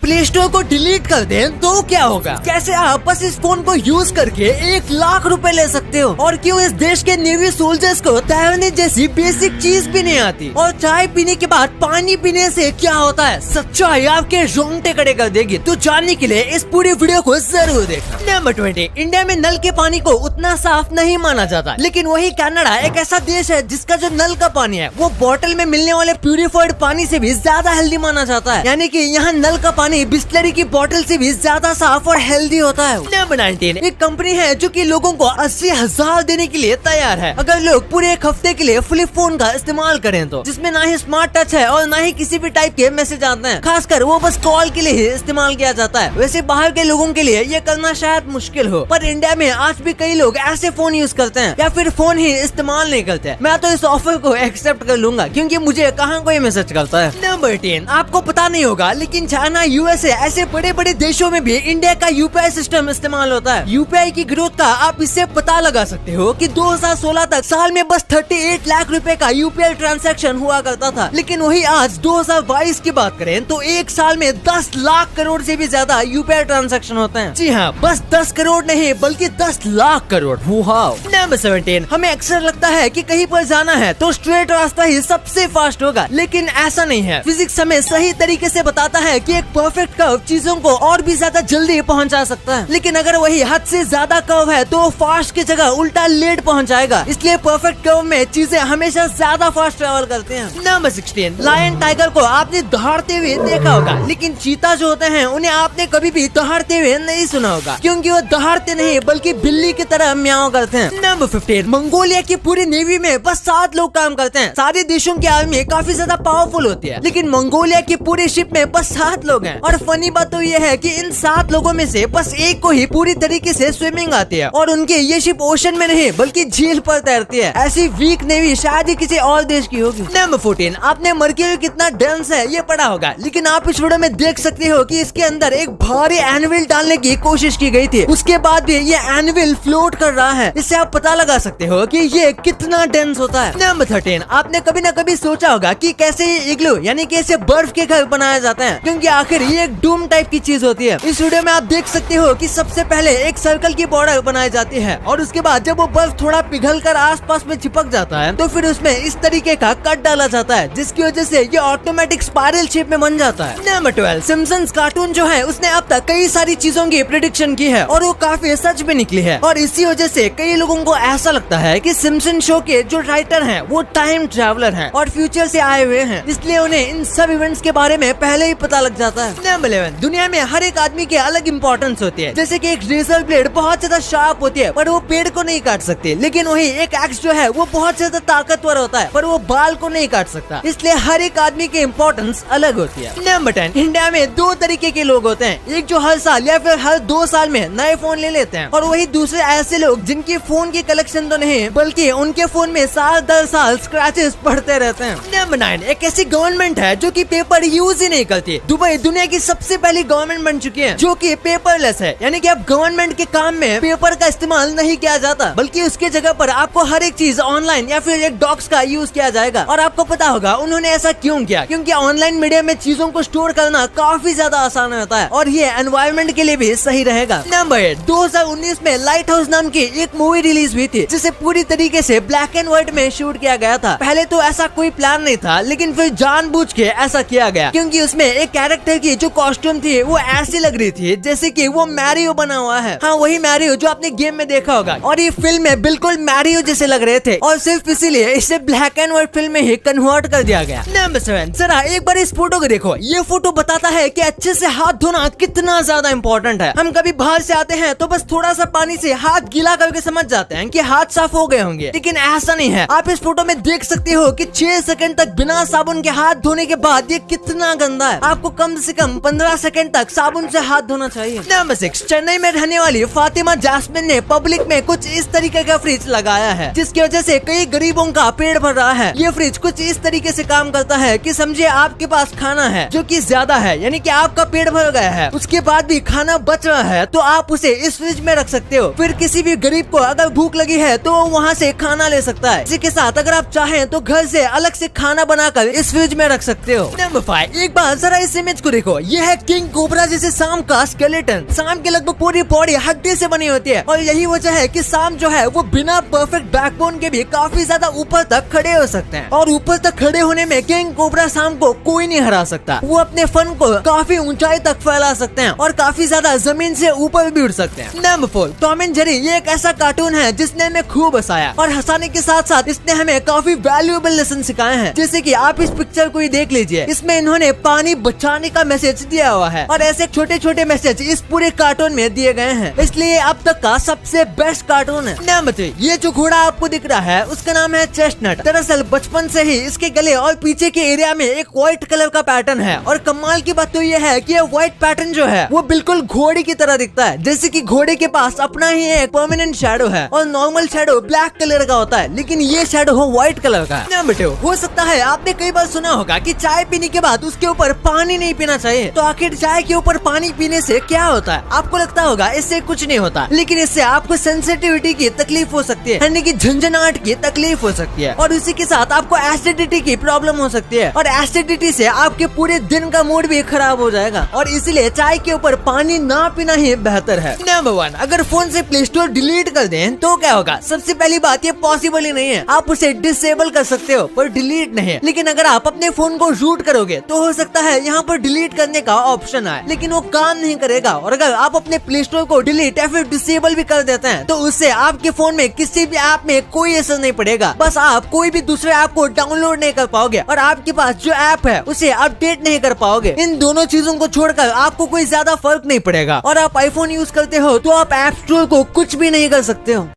Play store को delete कर दें तो क्या होगा? कैसे आप बस इस फोन को यूज करके 1 लाख रुपए ले सकते हो? और क्यों इस देश के नेवी सोल्जर्स को तैरने जैसी बेसिक चीज भी नहीं आती? और चाय पीने के बाद पानी पीने से क्या होता है? सच्चाई आपके रोंगटे खड़े कर देगी। तो जानने के लिए इस पूरी वीडियो को जरूर देखना। नंबर 20, इंडिया में नल के पानी को उतना साफ नहीं माना जाता, लेकिन वही कनाडा एक ऐसा देश है जिसका जो नल का पानी है वो बोतल में मिलने वाले प्यूरिफाइड पानी से भी ज्यादा हेल्दी माना जाता है। यानी कि यहाँ नल का पानी बिस्लरी की बोतल से भी ज्यादा साफ और हेल्दी होता है। नंबर 19, एक कंपनी है जो कि लोगों को 80,000 देने के लिए तैयार है अगर लोग पूरे एक हफ्ते के लिए फ्लिप फोन का इस्तेमाल करें तो, जिसमें ना ही स्मार्ट टच है और ना ही किसी भी टाइप के मैसेज आते हैं। खासकर वो बस कॉल के लिए ही इस्तेमाल किया जाता है। वैसे बाहर के लोगों के लिए ये करना शायद मुश्किल हो, पर इंडिया में आज भी कई लोग ऐसे फोन यूज करते हैं या फिर फोन ही इस्तेमाल नहीं करते। मैं तो इस ऑफर को एक्सेप्ट कर लूंगा क्योंकि मुझे कहाँ कोई मैसेज करता है। नंबर 10, आपको पता नहीं होगा लेकिन चाइना, यूएसए ऐसे बड़े बड़े देशों में भी इंडिया का यूपीआई सिस्टम इस्तेमाल होता है। यूपीआई की ग्रोथ का आप इससे पता लगा सकते हो कि 2016 तक साल में बस 38 लाख रुपए का यूपीआई ट्रांजैक्शन हुआ करता था, लेकिन वही आज 2022 की बात करें तो एक साल में 10 लाख करोड़ से भी ज्यादा यूपीआई ट्रांजैक्शन होते हैं। जी हाँ, बस 10 करोड़ नहीं बल्कि 10 लाख करोड़। नंबर 17, हमें अक्सर लगता है कि कहीं पर जाना है तो स्ट्रेट रास्ता ही सबसे फास्ट होगा, लेकिन ऐसा नहीं है। फिजिक्स हमें सही तरीके से बताता है कि एक परफेक्ट कर्व चीजों को और भी ज्यादा जल्दी पहुंचा सकता है, लेकिन अगर वही हद से ज्यादा कर्व है तो फास्ट की जगह उल्टा लेट पहुंचाएगा। इसलिए परफेक्ट कर्व में चीजें हमेशा ज्यादा फास्ट ट्रेवल करते हैं। नंबर 16, लायन टाइगर को आपने दहाड़ते हुए देखा होगा, लेकिन चीता जो होते हैं उन्हें आपने कभी भी दहाड़ते हुए नहीं सुना होगा, क्योंकि वो दहाड़ते नहीं बल्कि बिल्ली की तरह म्याऊं करते हैं। नंबर 15, मंगोलिया की पूरी नेवी में बस 7 लोग काम करते हैं। सारे देशों की आर्मी काफी ज्यादा पावरफुल होती है, लेकिन मंगोलिया की पूरी शिप में बस 7 लोग हैं। और फनी बात तो ये है कि इन 7 लोगों में से बस एक को ही पूरी तरीके से स्विमिंग आती है, और उनकी ये शिप ओशन में नहीं बल्कि झील पर तैरती है। ऐसी वीक नेवी शायद ही किसी और देश की होगी। नंबर 14, आपने मर्क्यूरी कितना डेंस है ये पढ़ा होगा, लेकिन आप इस वीडियो में देख सकते हो कि इसके अंदर एक भारी एनविल डालने की कोशिश की गई थी, उसके बाद भी ये एनविल फ्लोट कर रहा है। इससे आप पता लगा सकते हो कि ये कितना डेंस होता है। नंबर 13, आपने कभी न कभी सोचा होगा कि कैसे ये इग्लू यानी कि इसे बर्फ के घर बनाया जाता है, क्योंकि आखिर ये एक डूम टाइप की चीज होती है। इस वीडियो में आप देख सकते हो कि सबसे पहले एक सर्कल की बॉर्डर बनाई जाती है, और उसके बाद जब वो बर्फ थोड़ा पिघल कर आसपास में चिपक जाता है तो फिर उसमें इस तरीके का कट डाला जाता है, जिसकी वजह से ये ऑटोमेटिक स्पाइरल शेप में बन जाता है। नंबर 12, सिम्पसन्स कार्टून जो है उसने अब तक कई सारी चीजों की प्रेडिक्शन की है और वो काफी सच भी निकली है, और इसी वजह से कई लोगों को ऐसा लगता है कि सिम्पसन शो के जो राइटर हैं वो टाइम ट्रैवलर हैं और फ्यूचर से आए हुए हैं, इसलिए उन्हें इन सब इवेंट्स के बारे में पहले ही पता लग जाता है। नंबर 11, दुनिया में हर एक आदमी के अलग इंपॉर्टेंस होती है, जैसे कि एक रेजर ब्लेड बहुत ज्यादा शार्प होती है पर वो पेड़ को नहीं काट सकती, लेकिन वही एक एक्स जो है वो बहुत ज्यादा ताकतवर होता है पर वो बाल को नहीं काट सकता। इसलिए हर एक आदमी की इंपॉर्टेंस अलग होती है। नंबर 10, इंडिया में 2 तरीके के लोग होते हैं, एक जो हर साल या फिर हर 2 साल में नए फोन ले लेते हैं, और वही दूसरे ऐसे लोग जिनकी फोन की कलेक्शन तो नहीं बल्कि उनके फोन में साल दर साल स्क्रैचेस पड़ते रहते हैं। नंबर 9, एक ऐसी गवर्नमेंट है जो कि पेपर यूज ही नहीं करती। दुबई दुनिया की सबसे पहली गवर्नमेंट बन चुकी है जो कि पेपरलेस है, यानी कि अब गवर्नमेंट के काम में पेपर का इस्तेमाल नहीं किया जाता, बल्कि उसके जगह पर आपको हर एक चीज ऑनलाइन या फिर एक डॉक्स का यूज किया जाएगा। और आपको पता होगा उन्होंने ऐसा क्यों किया, क्योंकि ऑनलाइन मीडिया में चीजों को स्टोर करना काफी ज्यादा आसान होता है और ये एनवायरमेंट के लिए भी सही रहेगा। नंबर 8, 2019 में लाइट हाउस नाम की एक मूवी रिलीज हुई थी, जिसे पूरी तरीके से ब्लैक एंड व्हाइट में शूट किया गया था। पहले तो ऐसा कोई प्लान नहीं था, लेकिन फिर जानबूझ के ऐसा किया गया, क्योंकि उसमें एक कैरेक्टर की जो कॉस्ट्यूम थी वो ऐसी लग रही थी जैसे कि वो मैरियो बना हुआ है। हाँ, वही मैरियो जो आपने गेम में देखा होगा, और ये फिल्म में बिल्कुल मैरियो जैसे लग रहे थे, और सिर्फ इसीलिए इसे ब्लैक एंड व्हाइट फिल्म में ही कन्वर्ट कर दिया गया। नंबर 7, जरा एक बार इस फोटो को देखो। ये फोटो बताता है कि अच्छे से हाथ धोना कितना ज्यादा इम्पोर्टेंट है। हम कभी बाहर से आते हैं तो बस थोड़ा सा पानी से हाथ गीला करके समझ जाते हैं कि हाथ साफ हो गए होंगे, लेकिन ऐसा नहीं है। आप इस फोटो में देख सकते हो कि 6 सेकंड तक बिना साबुन के हाथ धोने के बाद ये कितना गंदा है। आपको कम से कम 15 सेकंड तक साबुन से हाथ धोना चाहिए। नंबर 6, चेन्नई में रहने वाली फातिमा जास्मिन ने पब्लिक में कुछ इस तरीके का फ्रिज लगाया है, जिसकी वजह से कई गरीबों का पेट भर रहा है। ये फ्रिज कुछ इस तरीके से काम करता है कि समझिए आपके पास खाना है जो कि ज्यादा है, यानी कि आपका पेट भर गया है, उसके बाद भी खाना बच रहा है तो आप उसे इस फ्रिज में रख सकते हो। फिर किसी भी गरीब को अगर भूख लगी है तो वहाँ से खाना ले सकता है। इसी के साथ अगर आप चाहें तो घर से अलग से खाना बनाकर इस फ्रिज में रख सकते हो। नंबर 5, एक बार जरा इस इमेज को देखो। देखो ये है किंग कोबरा जैसे सांप का स्केलेटन। सांप की लगभग पूरी बॉडी हड्डी से बनी होती है और यही वजह है कि सांप जो है वो बिना परफेक्ट बैकबोन के भी काफी ज्यादा ऊपर तक खड़े हो सकते हैं। और ऊपर तक खड़े होने में किंग कोबरा सांप को कोई नहीं हरा सकता। वो अपने फन को काफी ऊंचाई तक फैला सकते हैं और काफी ज्यादा जमीन से ऊपर भी उड़ सकते हैं। Number 4, Tom and Jerry. ये एक ऐसा कार्टून है जिसने हमें खूब हंसाया और हंसाने के साथ साथ इसने हमें काफी वैल्यूएबल लेसन सिखाए हैं। जैसे कि आप इस पिक्चर को ही देख लीजिए, इसमें इन्होंने पानी बचाने का मैसेज दिया हुआ है और ऐसे छोटे छोटे मैसेज इस पूरे कार्टून में दिए गए हैं, इसलिए अब तक का सबसे बेस्ट कार्टून है। नंबर 3, ये जो घोड़ा आपको दिख रहा है उसका नाम है चेस्टनट। दरअसल बचपन से ही इसके गले और पीछे के एरिया में एक व्हाइट कलर का पैटर्न है और कमाल की बात तो ये है कि ये व्हाइट पैटर्न जो है वो बिल्कुल घोड़े की तरह दिखता है। जैसे कि घोड़े के पास अपना ही एक परमानेंट शैडो है और नॉर्मल शैडो ब्लैक कलर का होता है, लेकिन ये शैडो हो व्हाइट कलर का है। नंबर 2, हो सकता है आपने कई बार सुना होगा कि चाय पीने के बाद उसके ऊपर पानी नहीं पीना चाहिए। तो आखिर चाय के ऊपर पानी पीने से क्या होता है? आपको लगता होगा इससे कुछ नहीं होता, लेकिन इससे आपको सेंसिटिविटी की तकलीफ हो सकती है, यानी कि झंझनाहट की तकलीफ हो सकती है और उसी के साथ आपको एसिडिटी की प्रॉब्लम हो सकती है और एसिडिटी से आपके पूरे दिन का मूड भी खराब हो जाएगा और इसीलिए चाय के ऊपर पानी ना पीना ही बेहतर है। नंबर 1, अगर फोन से प्ले स्टोर डिलीट कर दें तो क्या होगा? सबसे पहली बात ये पॉसिबल ही नहीं है। आप उसे डिसेबल कर सकते हो पर डिलीट नहीं। लेकिन अगर आप अपने फोन को रूट करोगे तो हो सकता है यहाँ पर डिलीट करने का ऑप्शन आए, लेकिन वो काम नहीं करेगा। और अगर आप अपने प्ले स्टोर को डिलीट या फिर डिसेबल भी कर देते हैं तो उससे आपके फोन में किसी भी ऐप में कोई असर नहीं पड़ेगा। बस आप कोई भी दूसरे ऐप को डाउनलोड नहीं कर पाओगे और आपके पास जो ऐप है उसे अपडेट नहीं कर पाओगे। इन दोनों चीजों को छोड़कर आपको कोई ज्यादा फर्क नहीं पड़ेगा। और आप आईफोन यूज करते हो तो आप ऐप स्टोर को कुछ भी नहीं कर सकते हो।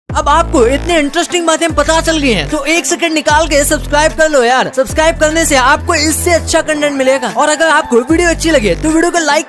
अब आपको इतने इंटरेस्टिंग बातें पता चल गई हैं, तो एक सेकंड निकाल के सब्सक्राइब कर लो यार। सब्सक्राइब करने से आपको इससे अच्छा कंटेंट मिलेगा और अगर आपको वीडियो अच्छी लगे तो वीडियो को लाइक